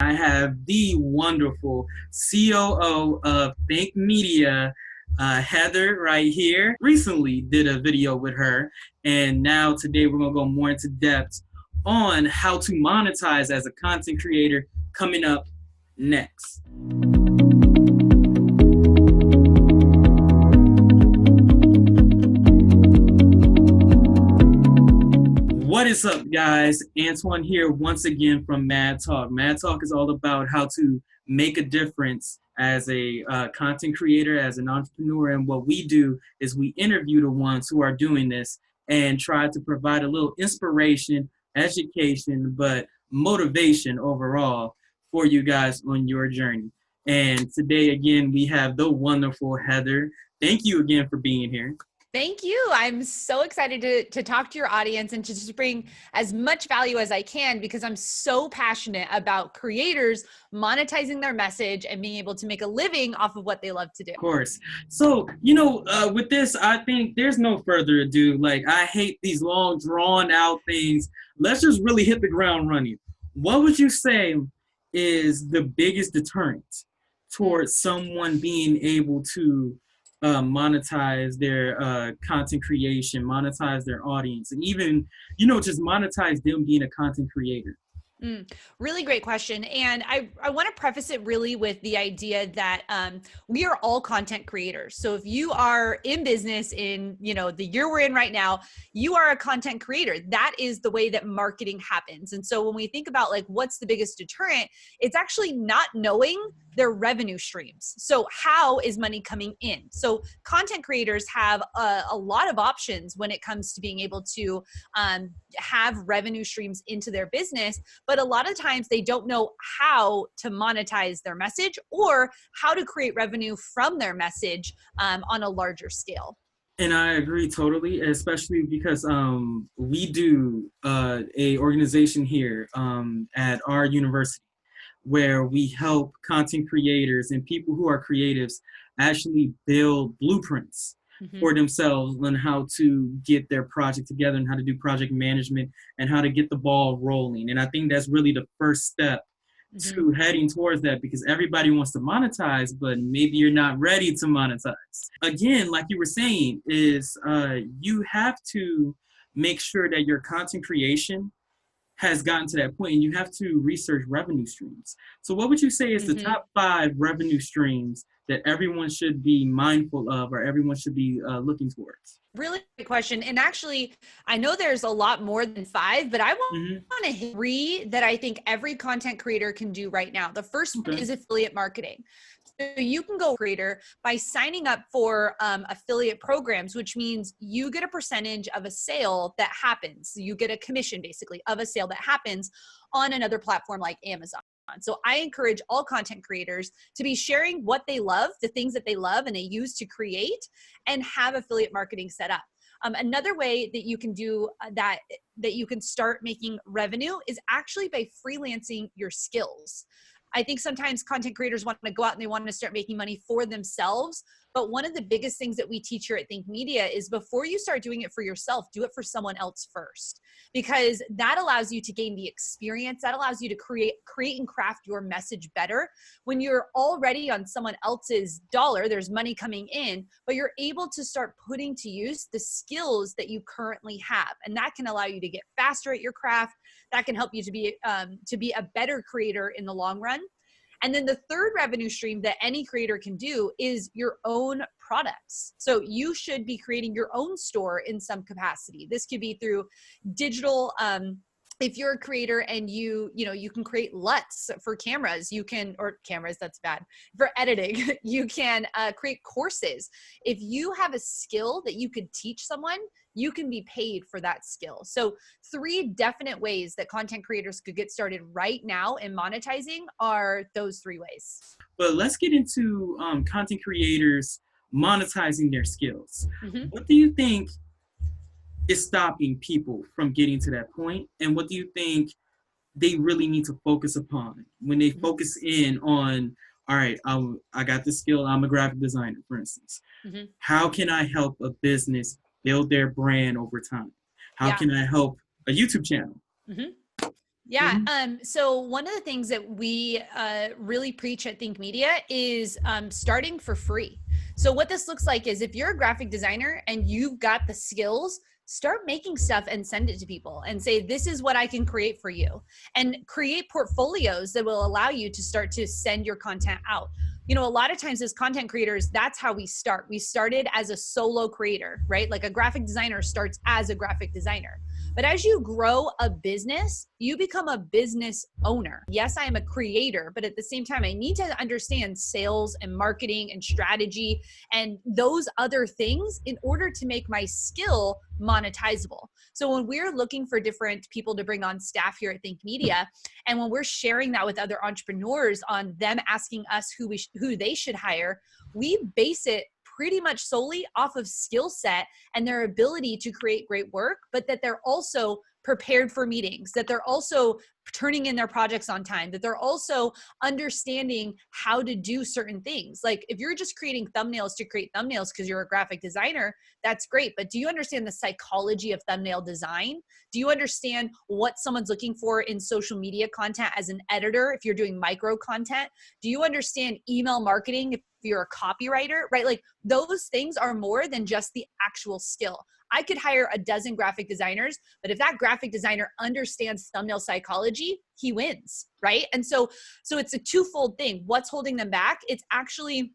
I have the wonderful COO of Think Media, Heather, right here. Recently did a video with her, and now today we're gonna go more into depth on how to monetize as a content creator coming up next. What is up, guys? Antoine here once again from Mad Talk. Mad Talk is all about how to make a difference as a content creator, as an entrepreneur. And what we do is we interview the ones who are doing this and try to provide a little inspiration, education, but motivation overall for you guys on your journey. And today, again, we have the wonderful Heather. Thank you again for being here. Thank you. I'm so excited to talk to your audience and to just bring as much value as I can, because I'm so passionate about creators monetizing their message and being able to make a living off of what they love to do. Of course. So, with this, I think there's no further ado. Like, I hate these long, drawn out things. Let's just really hit the ground running. What would you say is the biggest deterrent towards someone being able to monetize their content creation, monetize their audience, and even, just monetize them being a content creator? Really great question. And I want to preface it really with the idea that we are all content creators. So if you are in business in, the year we're in right now, you are a content creator. That is the way that marketing happens. And so when we think about like, what's the biggest deterrent, it's actually not knowing their revenue streams. So how is money coming in? So content creators have a lot of options when it comes to being able to have revenue streams into their business. But a lot of times they don't know how to monetize their message or how to create revenue from their message on a larger scale. And I agree totally, especially because we do a organization here at our university where we help content creators and people who are creatives actually build blueprints for themselves on how to get their project together and how to do project management and how to get the ball rolling. And I think that's really the first step to heading towards that, because everybody wants to monetize, but maybe you're not ready to monetize. Again, like you were saying, is you have to make sure that your content creation has gotten to that point, and you have to research revenue streams. So what would you say is the top 5 revenue streams that everyone should be mindful of or everyone should be looking towards? Really good question. And actually, I know there's a lot more than 5, but I want to hit 3 that I think every content creator can do right now. The first one is affiliate marketing. So you can go creator by signing up for affiliate programs, which means you get a percentage of a sale that happens. You get a commission basically of a sale that happens on another platform like Amazon. So I encourage all content creators to be sharing what they love, the things that they love and they use to create, and have affiliate marketing set up. Another way that you can do that you can start making revenue is actually by freelancing your skills. I think sometimes content creators want to go out and they want to start making money for themselves. But one of the biggest things that we teach here at Think Media is before you start doing it for yourself, do it for someone else first, because that allows you to gain the experience. That allows you to create and craft your message better. When you're already on someone else's dollar, there's money coming in, but you're able to start putting to use the skills that you currently have. And that can allow you to get faster at your craft. That can help you to be a better creator in the long run. And then the third revenue stream that any creator can do is your own products. So you should be creating your own store in some capacity. This could be through digital. If you're a creator and you can create LUTs for cameras, that's bad. For editing, you can create courses. If you have a skill that you could teach someone, you can be paid for that skill. So 3 definite ways that content creators could get started right now in monetizing are those 3 ways. But let's get into content creators monetizing their skills. What do you think is stopping people from getting to that point? And what do you think they really need to focus upon when they focus in on, all right, I got this skill, I'm a graphic designer, for instance. How can I help a business build their brand over time? How can I help a YouTube channel? Yeah. So one of the things that we really preach at Think Media is starting for free. So what this looks like is if you're a graphic designer and you've got the skills, start making stuff and send it to people and say, this is what I can create for you, and create portfolios that will allow you to start to send your content out. You know, a lot of times as content creators, that's how we start. We started as a solo creator, right? Like a graphic designer starts as a graphic designer. But as you grow a business, you become a business owner. Yes, I am a creator, but at the same time, I need to understand sales and marketing and strategy and those other things in order to make my skill monetizable. So when we're looking for different people to bring on staff here at Think Media, and when we're sharing that with other entrepreneurs on them asking us who they should hire, we base it pretty much solely off of skill set and their ability to create great work, but that they're also prepared for meetings, that they're also turning in their projects on time, that they're also understanding how to do certain things. Like if you're just creating thumbnails to create thumbnails because you're a graphic designer, that's great. But do you understand the psychology of thumbnail design? Do you understand what someone's looking for in social media content as an editor if you're doing micro content? Do you understand email marketing if you're a copywriter, right? Like those things are more than just the actual skill. I could hire a dozen graphic designers, but if that graphic designer understands thumbnail psychology, he wins, right? And so it's a twofold thing. What's holding them back? It's actually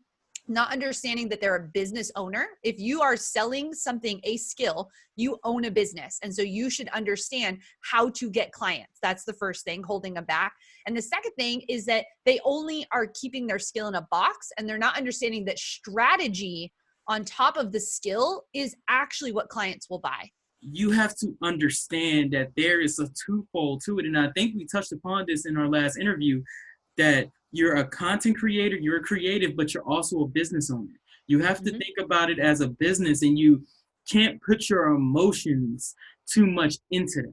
not understanding that they're a business owner. If you are selling something, a skill, you own a business. And so you should understand how to get clients. That's the first thing holding them back. And the second thing is that they only are keeping their skill in a box and they're not understanding that strategy on top of the skill is actually what clients will buy. You have to understand that there is a twofold to it. And I think we touched upon this in our last interview, that you're a content creator, you're a creative, but you're also a business owner. You have to think about it as a business, and you can't put your emotions too much into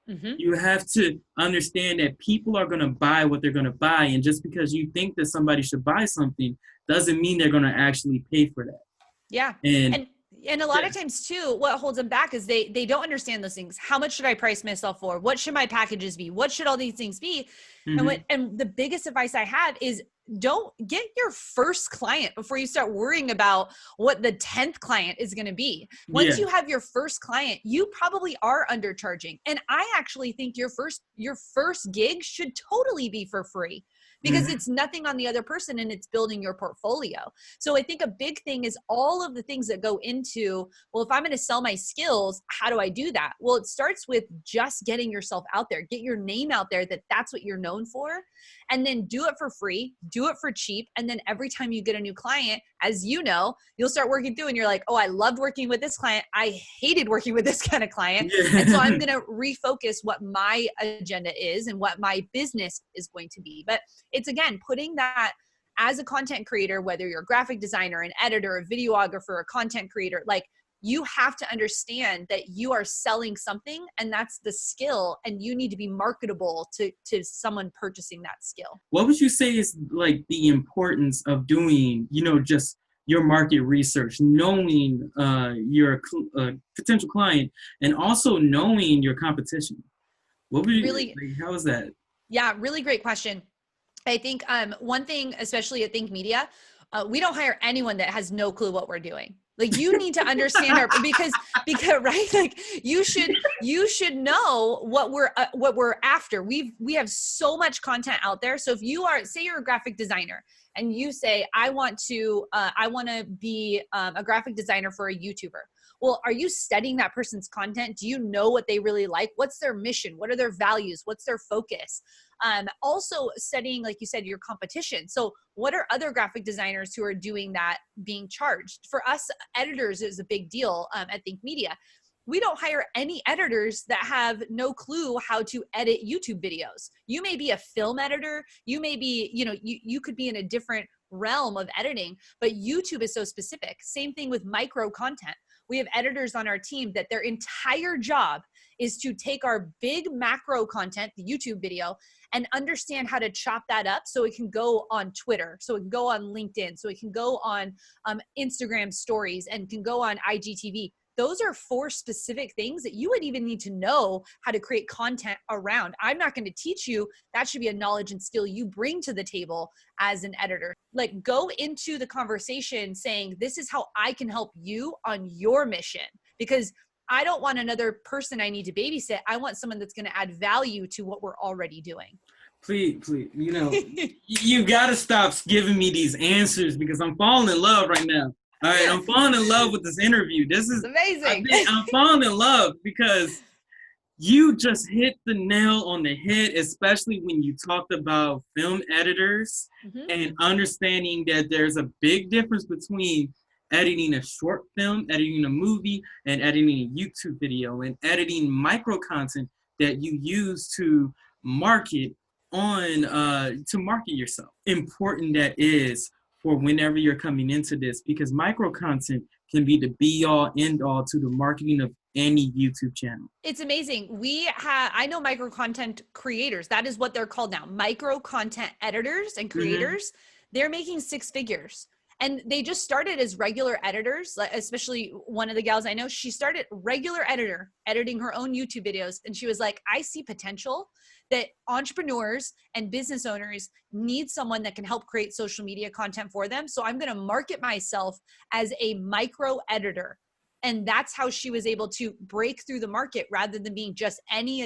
that. You have to understand that people are going to buy what they're going to buy. And just because you think that somebody should buy something doesn't mean they're going to actually pay for that. Yeah. And a lot of times too, what holds them back is they don't understand those things. How much should I price myself for? What should my packages be? What should all these things be? And the biggest advice I have is don't get your first client before you start worrying about what the 10th client is going to be. Once you have your first client, you probably are undercharging. And I actually think your first gig should totally be for free, because it's nothing on the other person and it's building your portfolio. So I think a big thing is all of the things that go into, well, if I'm going to sell my skills, how do I do that? Well, it starts with just getting yourself out there, get your name out there, that's what you're known for, and then do it for free, do it for cheap. And then every time you get a new client, as you know, you'll start working through and you're like, oh, I loved working with this client. I hated working with this kind of client. And so I'm going to refocus what my agenda is and what my business is going to be. But it's, again, putting that as a content creator, whether you're a graphic designer, an editor, a videographer, a content creator, like you have to understand that you are selling something and that's the skill, and you need to be marketable to someone purchasing that skill. What would you say is like the importance of doing, just your market research, knowing your potential client, and also knowing your competition? What would you really, how is that? Yeah, really great question. I think one thing, especially at Think Media, we don't hire anyone that has no clue what we're doing. Like you need to understand because right, like you should know what we're after. We have so much content out there. So if you say you're a graphic designer and you say I want to be a graphic designer for a YouTuber. Well, are you studying that person's content? Do you know what they really like? What's their mission? What are their values? What's their focus? Also studying, like you said, your competition. So what are other graphic designers who are doing that being charged? For us, editors is a big deal at Think Media. We don't hire any editors that have no clue how to edit YouTube videos. You may be a film editor. You may be, you could be in a different realm of editing, but YouTube is so specific. Same thing with micro content. We have editors on our team that their entire job is to take our big macro content, the YouTube video, and understand how to chop that up so it can go on Twitter, so it can go on LinkedIn, so it can go on Instagram stories, and can go on IGTV. those are 4 specific things that you would even need to know how to create content around. I'm not going to teach you. That should be a knowledge and skill you bring to the table as an editor. Like, go into the conversation saying, this is how I can help you on your mission, because I don't want another person I need to babysit. I want someone that's going to add value to what we're already doing. Please, you know, you got to stop giving me these answers, because I'm falling in love right now. All right, I'm falling in love with this interview. This is amazing. I'm falling in love because you just hit the nail on the head, especially when you talked about film editors and understanding that there's a big difference between editing a short film, editing a movie, and editing a YouTube video, and editing micro content that you use to market yourself. Important that is for whenever you're coming into this, because micro content can be the be all end all to the marketing of any YouTube channel. It's amazing. I know micro content creators. That is what they're called now. Micro content editors and creators. They're making 6 figures. And they just started as regular editors, especially one of the gals I know. She started regular editor, editing her own YouTube videos. And she was like, I see potential that entrepreneurs and business owners need someone that can help create social media content for them. So I'm going to market myself as a micro editor. And that's how she was able to break through the market rather than being just any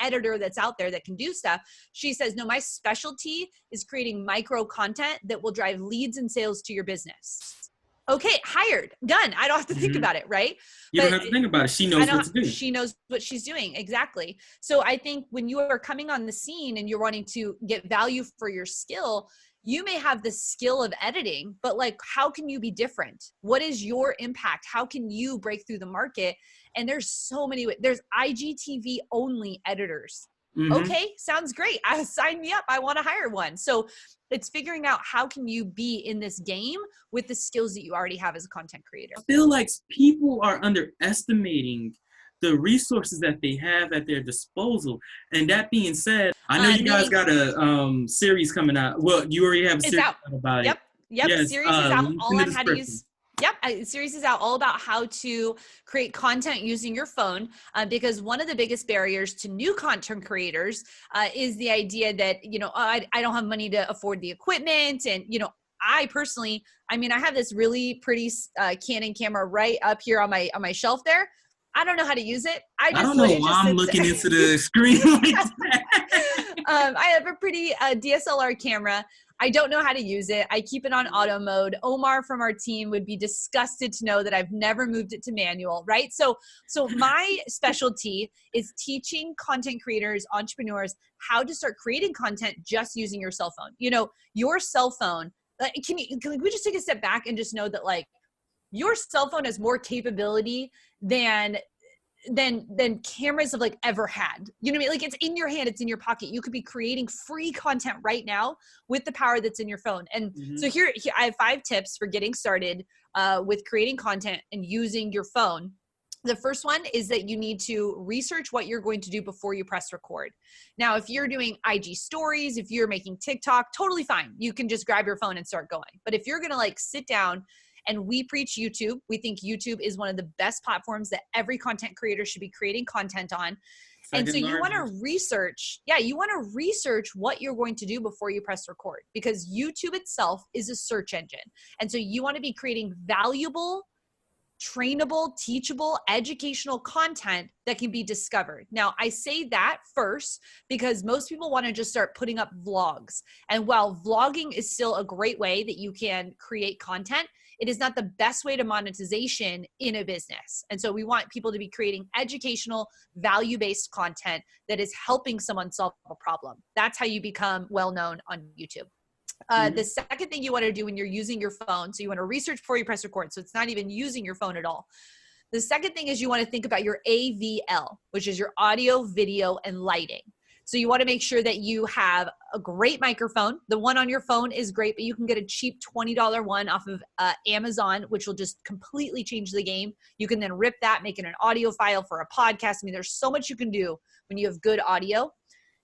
editor that's out there that can do stuff. She says, no, my specialty is creating micro content that will drive leads and sales to your business. Okay, hired, done. I don't have to think about it, right? You don't have to think about it. She knows what to do. She knows what she's doing, exactly. So I think when you are coming on the scene and you're wanting to get value for your skill, you may have the skill of editing, but like, how can you be different? What is your impact? How can you break through the market? And there's so many, there's IGTV only editors. Okay, sounds great. Sign me up. I want to hire one. So it's figuring out how can you be in this game with the skills that you already have as a content creator. I feel like people are underestimating the resources that they have at their disposal. And that being said, I know you guys got a series coming out. Well, you already have a series out about it. Yep. Yes, series is out all on how to use. Yep, series is out all about how to create content using your phone, because one of the biggest barriers to new content creators is the idea that, I don't have money to afford the equipment. And, I personally, I have this really pretty Canon camera right up here on my shelf there. I don't know how to use it. I don't know why I'm looking into the screen like that. I have a pretty DSLR camera. I don't know how to use it. I keep it on auto mode. Omar from our team would be disgusted to know that I've never moved it to manual, right? So my specialty is teaching content creators, entrepreneurs, how to start creating content just using your cell phone. Your cell phone, can we just take a step back and just know that, like, your cell phone has more capability than cameras have like ever had. You know what I mean? Like, it's in your hand, it's in your pocket. You could be creating free content right now with the power that's in your phone. And so here I have 5 tips for getting started with creating content and using your phone. The first one is that you need to research what you're going to do before you press record. Now, if you're doing IG stories, if you're making TikTok, totally fine. You can just grab your phone and start going. But if you're going to like sit down, and we preach YouTube. We think YouTube is one of the best platforms that every content creator should be creating content on. And so you want to research, what you're going to do before you press record, because YouTube itself is a search engine. And so you want to be creating valuable, trainable, teachable, educational content that can be discovered. Now, I say that first because most people want to just start putting up vlogs. And while vlogging is still a great way that you can create content, it is not the best way to monetization in a business. And so we want people to be creating educational, value-based content that is helping someone solve a problem. That's how you become well-known on YouTube. The second thing you want to do when you're using your phone, so you want to research before you press record, so it's not even using your phone at all. The second thing is you want to think about your AVL, which is your audio, video, and lighting. So you want to make sure that you have a great microphone. The one on your phone is great, but you can get a cheap $20 one off of Amazon, which will just completely change the game. You can then rip that, make it an audio file for a podcast. There's so much you can do when you have good audio.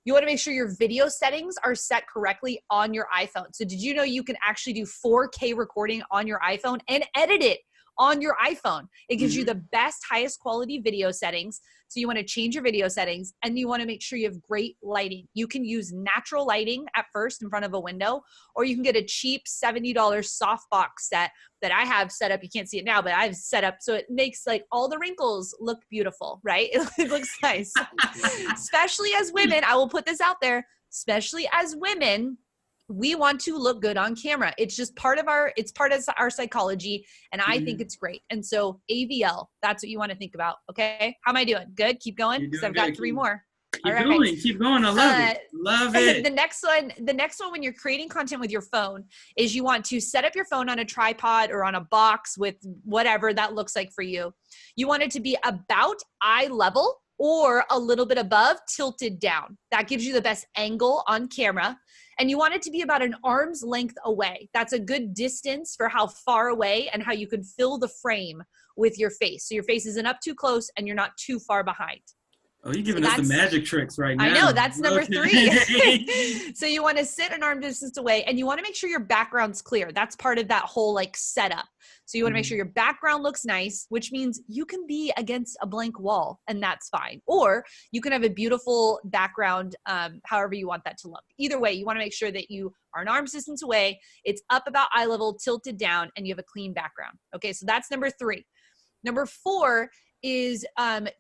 You want to make sure your video settings are set correctly on your iPhone. So did you know you can actually do 4K recording on your iPhone and edit it on your iPhone. It gives you the best, highest quality video settings. So you want to change your video settings, and you want to make sure you have great lighting. You can use natural lighting at first in front of a window, or you can get a cheap $70 softbox set that I have set up. You can't see it now, but I've set up so it makes like all the wrinkles look beautiful, right? It looks nice. Especially as women, I will put this out there, especially as women, we want to look good on camera. It's just part of our psychology. And I think it's great. And so AVL, that's what you want to think about. Okay. How am I doing? Good. Keep going. Because I've got 3 more. Keep going. I love it. Love it. The next one, when you're creating content with your phone, is you want to set up your phone on a tripod or on a box with whatever that looks like for you. You want it to be about eye level or a little bit above, tilted down. That gives you the best angle on camera. And you want it to be about an arm's length away. That's a good distance for how far away and how you can fill the frame with your face. So your face isn't up too close and you're not too far behind. Oh, you're giving us the magic tricks right now. I know, that's number 3. So you want to sit an arm distance away, and you want to make sure your background's clear. That's part of that whole like setup. So you want to make sure your background looks nice, which means you can be against a blank wall, and that's fine. Or you can have a beautiful background, however you want that to look. Either way, you want to make sure that you are an arm's distance away, it's up about eye level, tilted down, and you have a clean background. Okay, so that's number 3. Number 4 is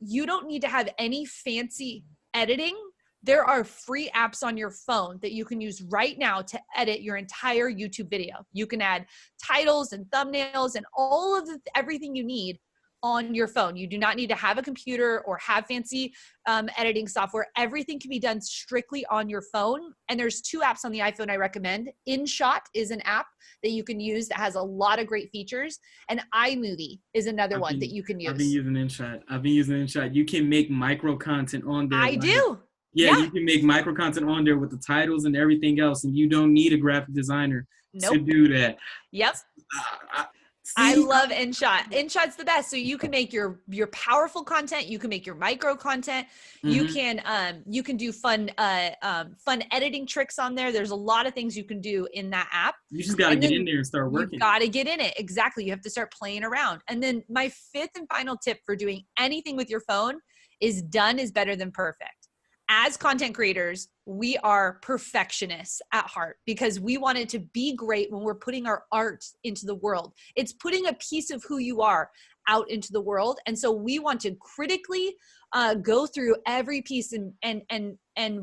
you don't need to have any fancy editing. There are free apps on your phone that you can use right now to edit your entire YouTube video. You can add titles and thumbnails and all of everything you need on your phone. You do not need to have a computer or have fancy editing software. Everything can be done strictly on your phone. And there's 2 apps on the iPhone I recommend. InShot is an app that you can use that has a lot of great features. And iMovie is another one that you can use. I've been using InShot. You can make micro content on there. I do. Yeah, you can make micro content on there with the titles and everything else. And you don't need a graphic designer to do that. Yep. I love InShot. InShot's the best. So you can make your powerful content. You can make your micro content. You can do fun editing tricks on there. There's a lot of things you can do in that app. You just got to get in there and start working. You got to get in it. Exactly. You have to start playing around. And then my 5th and final tip for doing anything with your phone is done is better than perfect. As content creators, we are perfectionists at heart because we want it to be great when we're putting our art into the world. It's putting a piece of who you are out into the world. And so we want to critically go through every piece and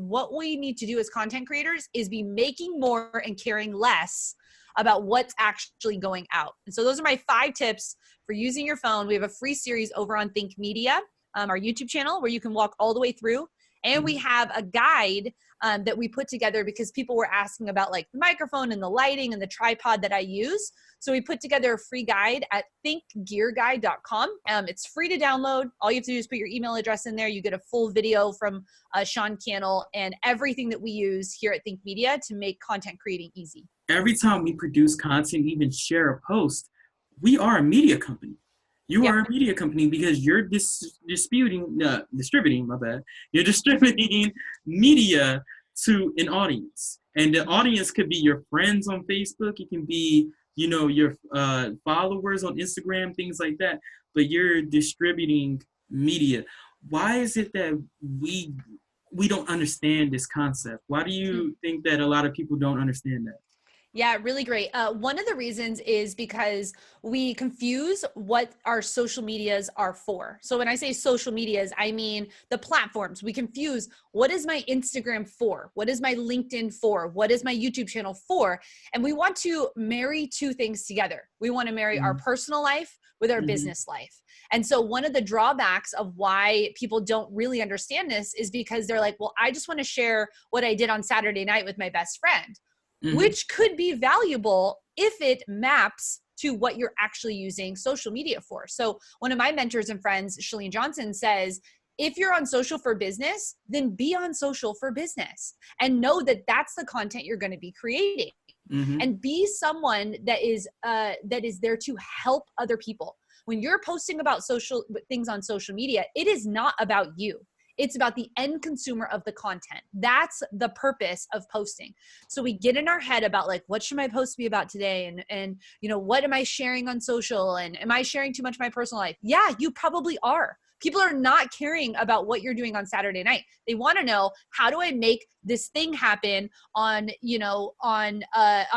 what we need to do as content creators is be making more and caring less about what's actually going out. And so those are my 5 tips for using your phone. We have a free series over on Think Media, our YouTube channel, where you can walk all the way through. And we have a guide that we put together because people were asking about like the microphone and the lighting and the tripod that I use. So we put together a free guide at thinkgearguide.com. It's free to download. All you have to do is put your email address in there. You get a full video from Sean Cannell and everything that we use here at Think Media to make content creating easy. Every time we produce content, even share a post, we are a media company. You are a media company because you're distributing media to an audience. And the audience could be your friends on Facebook. It can be, your followers on Instagram, things like that. But you're distributing media. Why is it that we don't understand this concept? Why do you think that a lot of people don't understand that? Yeah, really great. One of the reasons is because we confuse what our social medias are for. So when I say social medias, I mean the platforms. We confuse what is my Instagram for? What is my LinkedIn for? What is my YouTube channel for? And we want to marry 2 things together. We want to marry our personal life with our business life. And so one of the drawbacks of why people don't really understand this is because they're like, well, I just want to share what I did on Saturday night with my best friend. Which could be valuable if it maps to what you're actually using social media for. So one of my mentors and friends, Shalene Johnson, says, if you're on social for business, then be on social for business and know that that's the content you're going to be creating and be someone that is there to help other people. When you're posting about social things on social media, it is not about you. It's about the end consumer of the content. That's the purpose of posting. So we get in our head about like, what should my post be about today? And you know, what am I sharing on social? And am I sharing too much of my personal life? Yeah, you probably are. People are not caring about what you're doing on Saturday night. They want to know, how do I make this thing happen on, you know, on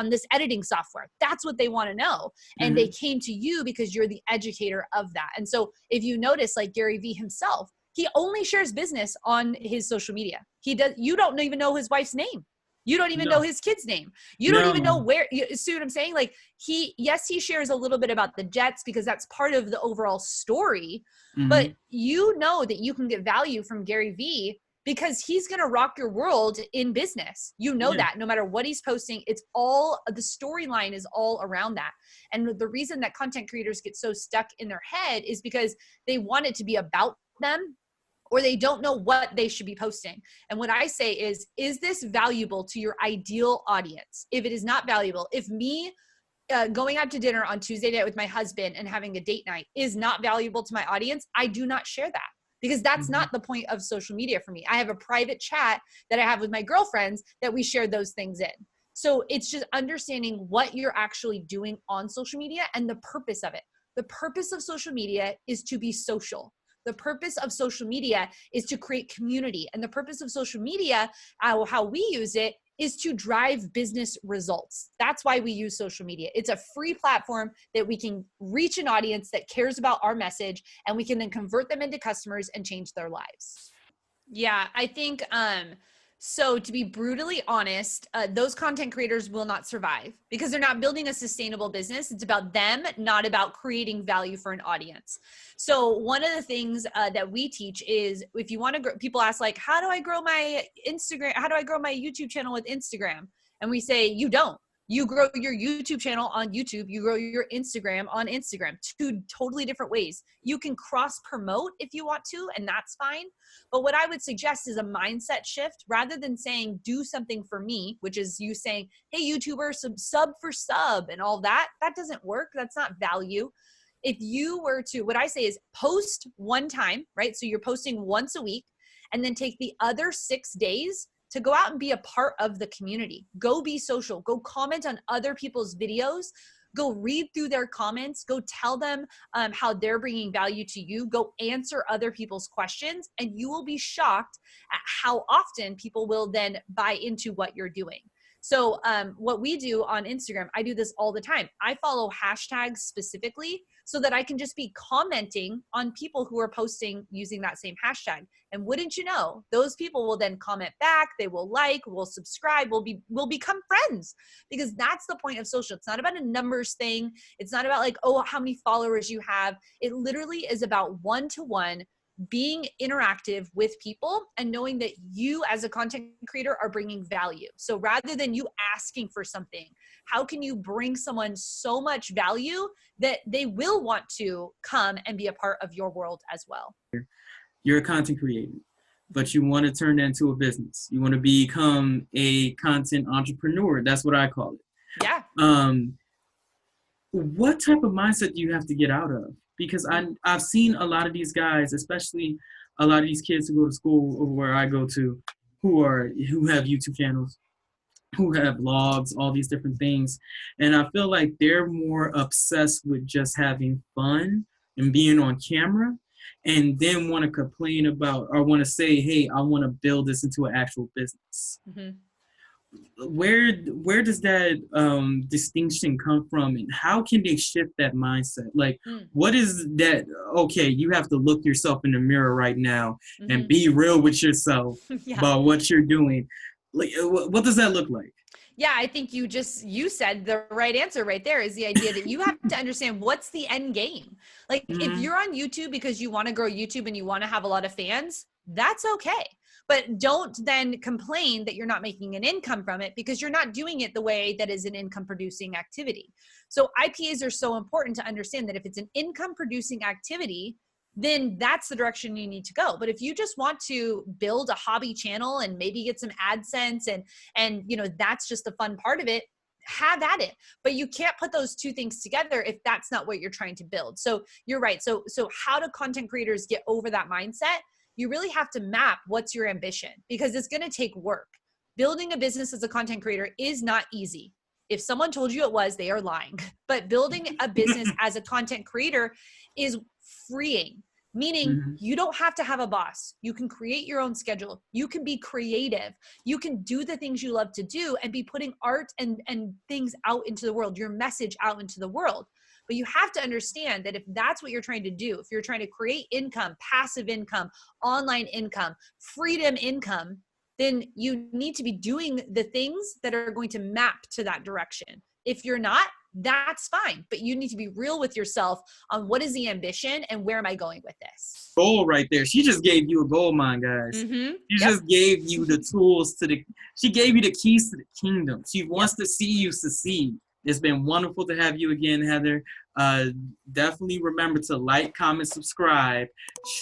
this editing software? That's what they want to know. And they came to you because you're the educator of that. And so if you notice, like Gary Vee himself, he only shares business on his social media. You don't even know his wife's name. You don't even know his kid's name. You don't even know where, you see what I'm saying? Like he shares a little bit about the Jets because that's part of the overall story, but you know that you can get value from Gary Vee because he's going to rock your world in business. You know that no matter what he's posting, it's all, the storyline is all around that. And the reason that content creators get so stuck in their head is because they want it to be about them, or they don't know what they should be posting. And what I say is this valuable to your ideal audience? If it is not valuable, if me going out to dinner on Tuesday night with my husband and having a date night is not valuable to my audience, I do not share that, because that's not the point of social media for me. I have a private chat that I have with my girlfriends that we share those things in. So it's just understanding what you're actually doing on social media and the purpose of it. The purpose of social media is to be social. The purpose of social media is to create community. And the purpose of social media, how we use it, is to drive business results. That's why we use social media. It's a free platform that we can reach an audience that cares about our message, and we can then convert them into customers and change their lives. Yeah, I think, so to be brutally honest, those content creators will not survive because they're not building a sustainable business. It's about them, not about creating value for an audience. So one of the things that we teach is, if you want to grow, people ask like, how do I grow my Instagram? How do I grow my YouTube channel with Instagram? And we say, you don't. You grow your YouTube channel on YouTube. You grow your Instagram on Instagram. Two totally different ways. You can cross promote if you want to, and that's fine. But what I would suggest is a mindset shift. Rather than saying, do something for me, which is you saying, hey, YouTuber, sub for sub and all that, that doesn't work. That's not value. If you were to, what I say is post one time, right? So you're posting once a week, and then take the other 6 days to go out and be a part of the community. Go be social. Go comment on other people's videos. Go read through their comments. Go tell them how they're bringing value to you. Go answer other people's questions, and you will be shocked at how often people will then buy into what you're doing. So what we do on Instagram, I do this all the time. I follow hashtags specifically so that I can just be commenting on people who are posting using that same hashtag. And wouldn't you know, those people will then comment back, they will like, will subscribe, will become friends, because that's the point of social. It's not about a numbers thing. It's not about like, oh, how many followers you have. It literally is about one-to-one being interactive with people and knowing that you as a content creator are bringing value. So rather than you asking for something, how can you bring someone so much value that they will want to come and be a part of your world as well? You're a content creator, but you want to turn that into a business. You want to become a content entrepreneur. That's what I call it. Yeah. What type of mindset do you have to get out of? Because I've seen a lot of these guys, especially a lot of these kids who go to school or where I go to, who have YouTube channels, who have vlogs, all these different things. And I feel like they're more obsessed with just having fun and being on camera, and then want to complain about or want to say, hey, I want to build this into an actual business. Mm-hmm. Where does that distinction come from, and how can they shift that mindset? Like, what is that? Okay, you have to look yourself in the mirror right now and be real with yourself about what you're doing. Like, what does that look like? Yeah, I think you said the right answer right there, is the idea that you have to understand what's the end game. Like if you're on YouTube because you want to grow YouTube and you want to have a lot of fans, that's okay. But don't then complain that you're not making an income from it, because you're not doing it the way that is an income producing activity. So IPAs are so important to understand that if it's an income producing activity, then that's the direction you need to go. But if you just want to build a hobby channel and maybe get some AdSense and you know, that's just the fun part of it, have at it. But you can't put those two things together if that's not what you're trying to build. So you're right. So how do content creators get over that mindset? you really have to map what's your ambition, because it's going to take work. Building a business as a content creator is not easy. If someone told you it was, they are lying. But building a business as a content creator is freeing, meaning you don't have to have a boss. You can create your own schedule. You can be creative. You can do the things you love to do and be putting art and things out into the world, your message out into the world. But you have to understand that if that's what you're trying to do, if you're trying to create income, passive income, online income, freedom income, then you need to be doing the things that are going to map to that direction. If you're not, that's fine. But you need to be real with yourself on what is the ambition and where am I going with this? Goal right there. She just gave you a gold mine, guys. She just gave you the tools she gave you the keys to the kingdom. She wants to see you succeed. It's been wonderful to have you again, Heather. Definitely remember to like, comment, subscribe,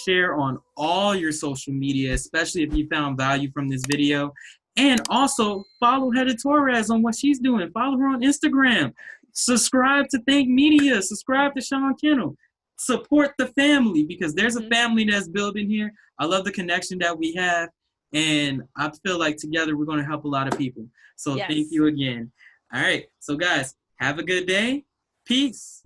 share on all your social media, especially if you found value from this video. And also follow HeatherTorres on what she's doing. Follow her on Instagram. Subscribe to Think Media. Subscribe to Sean Kennel. Support the family, because there's a family that's building here. I love the connection that we have. And I feel like together we're going to help a lot of people. So thank you again. All right. So guys, have a good day. Peace.